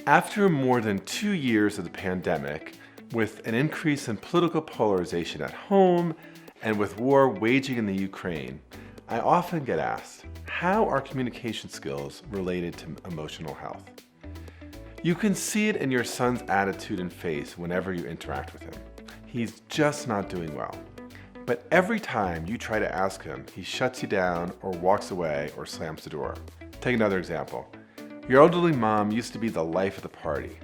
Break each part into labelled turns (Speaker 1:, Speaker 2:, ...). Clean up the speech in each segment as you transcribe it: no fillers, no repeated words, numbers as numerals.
Speaker 1: After more than 2 years of the pandemic, with an increase in political polarization at home and with war waging in the Ukraine, I often get asked, how are communication skills related to emotional health? You can see it in your son's attitude and face whenever you interact with him. He's just not doing well. But every time you try to ask him, he shuts you down or walks away or slams the door. Take another example. Your elderly mom used to be the life of the party.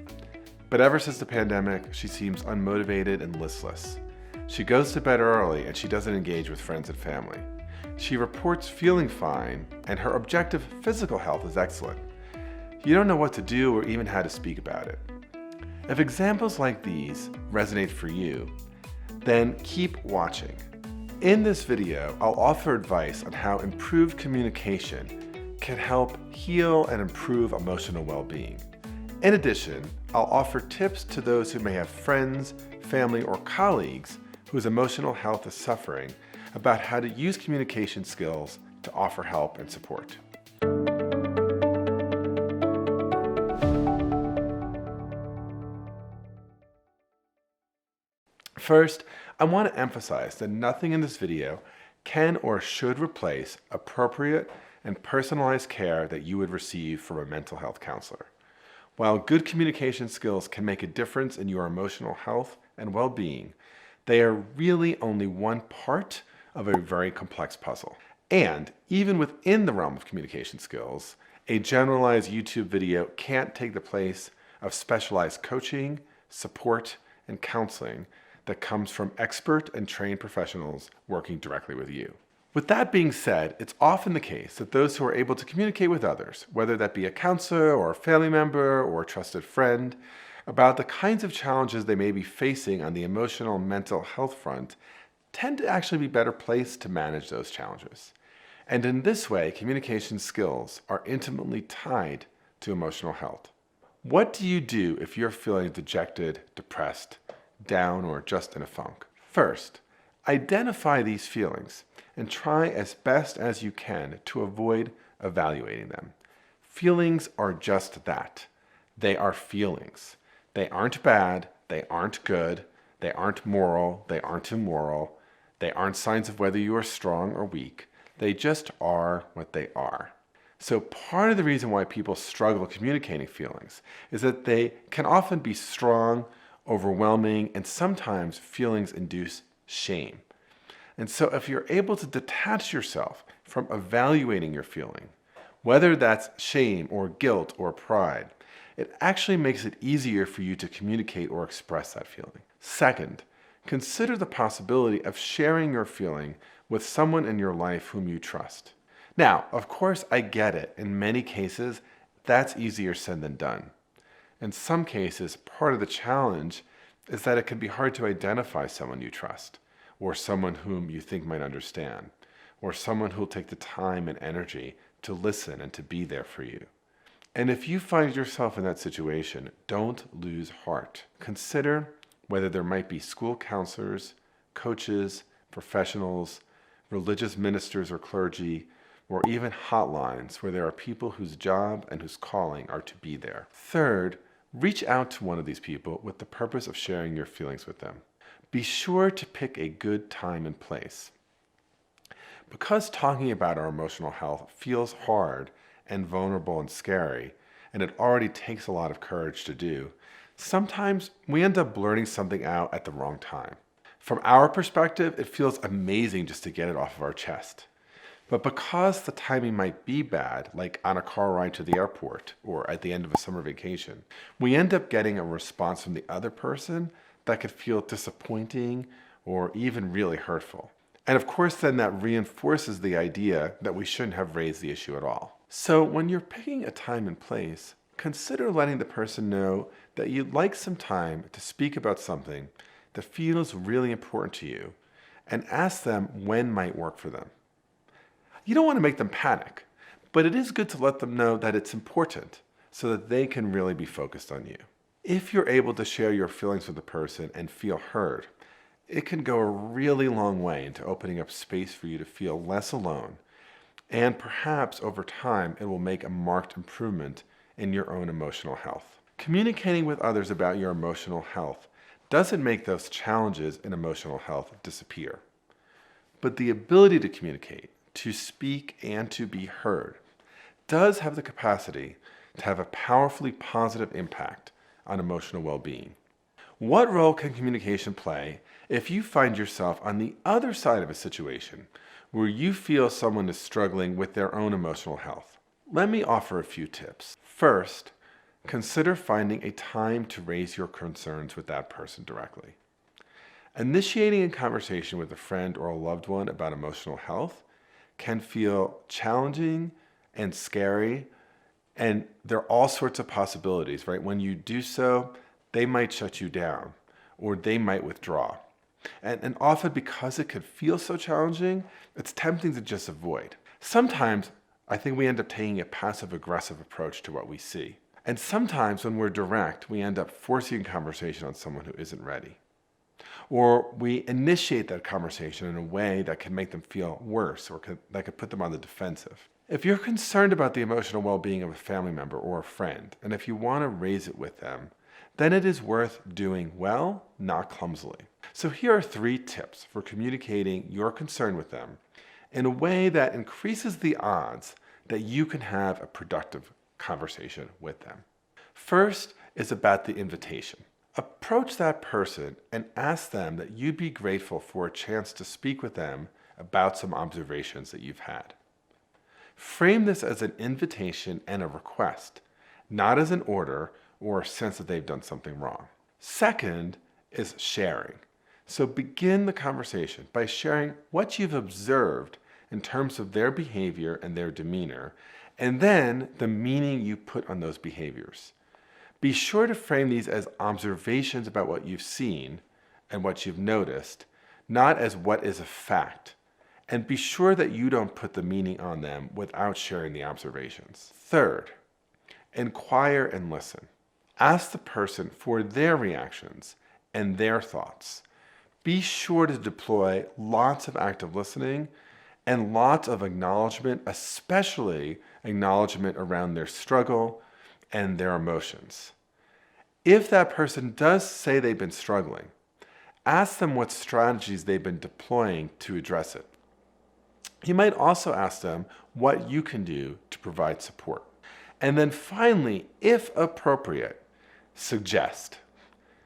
Speaker 1: But ever since the pandemic, she seems unmotivated and listless. She goes to bed early and she doesn't engage with friends and family. She reports feeling fine and her objective physical health is excellent. You don't know what to do or even how to speak about it. If examples like these resonate for you, then keep watching. In this video, I'll offer advice on how improved communication can help heal and improve emotional well-being. In addition, I'll offer tips to those who may have friends, family, or colleagues whose emotional health is suffering about how to use communication skills to offer help and support. First, I want to emphasize that nothing in this video can or should replace appropriate and personalized care that you would receive from a mental health counselor. While good communication skills can make a difference in your emotional health and well-being, they are really only one part of a very complex puzzle. And even within the realm of communication skills, a generalized YouTube video can't take the place of specialized coaching, support, and counseling that comes from expert and trained professionals working directly with you. With that being said, it's often the case that those who are able to communicate with others, whether that be a counselor or a family member or a trusted friend, about the kinds of challenges they may be facing on the emotional and mental health front, tend to actually be better placed to manage those challenges. And in this way, communication skills are intimately tied to emotional health. What do you do if you're feeling dejected, depressed, down, or just in a funk? First, identify these feelings and try as best as you can to avoid evaluating them. Feelings are just that. They are feelings. They aren't bad, they aren't good, they aren't moral, they aren't immoral, they aren't signs of whether you are strong or weak. They just are what they are. So part of the reason why people struggle communicating feelings is that they can often be strong, overwhelming, and sometimes feelings induce shame. And so if you're able to detach yourself from evaluating your feeling, whether that's shame or guilt or pride, it actually makes it easier for you to communicate or express that feeling. Second, consider the possibility of sharing your feeling with someone in your life whom you trust. Now, of course, I get it. In many cases, that's easier said than done. In some cases, part of the challenge is that it can be hard to identify someone you trust, or someone whom you think might understand, or someone who will take the time and energy to listen and to be there for you. And if you find yourself in that situation, don't lose heart. Consider whether there might be school counselors, coaches, professionals, religious ministers or clergy, or even hotlines where there are people whose job and whose calling are to be there. Third, reach out to one of these people with the purpose of sharing your feelings with them. Be sure to pick a good time and place. Because talking about our emotional health feels hard and vulnerable and scary, and it already takes a lot of courage to do, sometimes we end up blurting something out at the wrong time. From our perspective, it feels amazing just to get it off of our chest. But because the timing might be bad, like on a car ride to the airport or at the end of a summer vacation, we end up getting a response from the other person that could feel disappointing or even really hurtful. And of course, then that reinforces the idea that we shouldn't have raised the issue at all. So when you're picking a time and place, consider letting the person know that you'd like some time to speak about something that feels really important to you, and ask them when might work for them. You don't want to make them panic, but it is good to let them know that it's important so that they can really be focused on you. If you're able to share your feelings with the person and feel heard, it can go a really long way into opening up space for you to feel less alone, and perhaps over time it will make a marked improvement in your own emotional health. Communicating with others about your emotional health doesn't make those challenges in emotional health disappear. But the ability to communicate, to speak, and to be heard does have the capacity to have a powerfully positive impact on emotional well-being. What role can communication play if you find yourself on the other side of a situation where you feel someone is struggling with their own emotional health? Let me offer a few tips. First, consider finding a time to raise your concerns with that person directly. Initiating a conversation with a friend or a loved one about emotional health can feel challenging and scary, and there are all sorts of possibilities, right? When you do so, they might shut you down or they might withdraw. And often because it could feel so challenging, it's tempting to just avoid. Sometimes I think we end up taking a passive-aggressive approach to what we see. And sometimes when we're direct, we end up forcing a conversation on someone who isn't ready. Or we initiate that conversation in a way that can make them feel worse or that could put them on the defensive. If you're concerned about the emotional well-being of a family member or a friend, and if you want to raise it with them, then it is worth doing well, not clumsily. So here are 3 tips for communicating your concern with them in a way that increases the odds that you can have a productive conversation with them. First is about the invitation. Approach that person and ask them that you'd be grateful for a chance to speak with them about some observations that you've had. Frame this as an invitation and a request, not as an order or a sense that they've done something wrong. Second is sharing. So begin the conversation by sharing what you've observed in terms of their behavior and their demeanor, and then the meaning you put on those behaviors. Be sure to frame these as observations about what you've seen and what you've noticed, not as what is a fact. And be sure that you don't put the meaning on them without sharing the observations. Third, inquire and listen. Ask the person for their reactions and their thoughts. Be sure to deploy lots of active listening and lots of acknowledgement, especially acknowledgement around their struggle and their emotions. If that person does say they've been struggling, ask them what strategies they've been deploying to address it. You might also ask them what you can do to provide support. And then finally, if appropriate, suggest.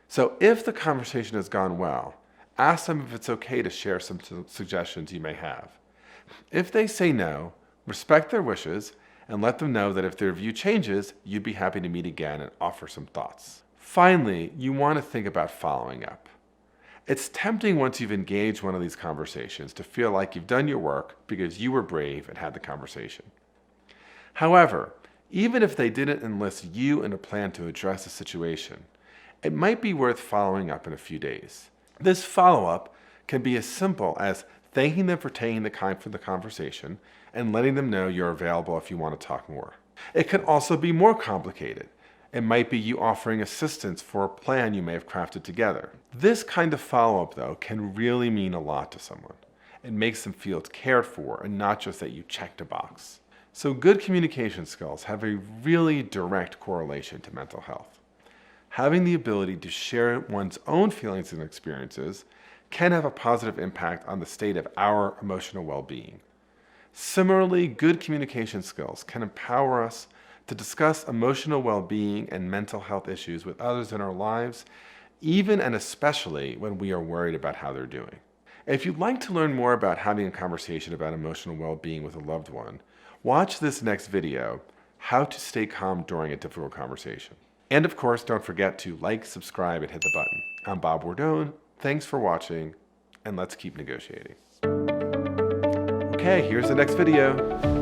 Speaker 1: So if the conversation has gone well, ask them if it's okay to share some suggestions you may have. If they say no, respect their wishes and let them know that if their view changes, you'd be happy to meet again and offer some thoughts. Finally, you want to think about following up. It's tempting once you've engaged one of these conversations to feel like you've done your work because you were brave and had the conversation. However, even if they didn't enlist you in a plan to address the situation, it might be worth following up in a few days. This follow-up can be as simple as thanking them for taking the time for the conversation and letting them know you're available if you want to talk more. It can also be more complicated. It might be you offering assistance for a plan you may have crafted together. This kind of follow-up, though, can really mean a lot to someone. It makes them feel cared for and not just that you checked a box. So good communication skills have a really direct correlation to mental health. Having the ability to share one's own feelings and experiences can have a positive impact on the state of our emotional well-being. Similarly, good communication skills can empower us to discuss emotional well-being and mental health issues with others in our lives, even and especially when we are worried about how they're doing. If you'd like to learn more about having a conversation about emotional well-being with a loved one, watch this next video, How to Stay Calm During a Difficult Conversation. And of course, don't forget to like, subscribe, and hit the button. I'm Bob Bordone. Thanks for watching, and let's keep negotiating. Okay, here's the next video.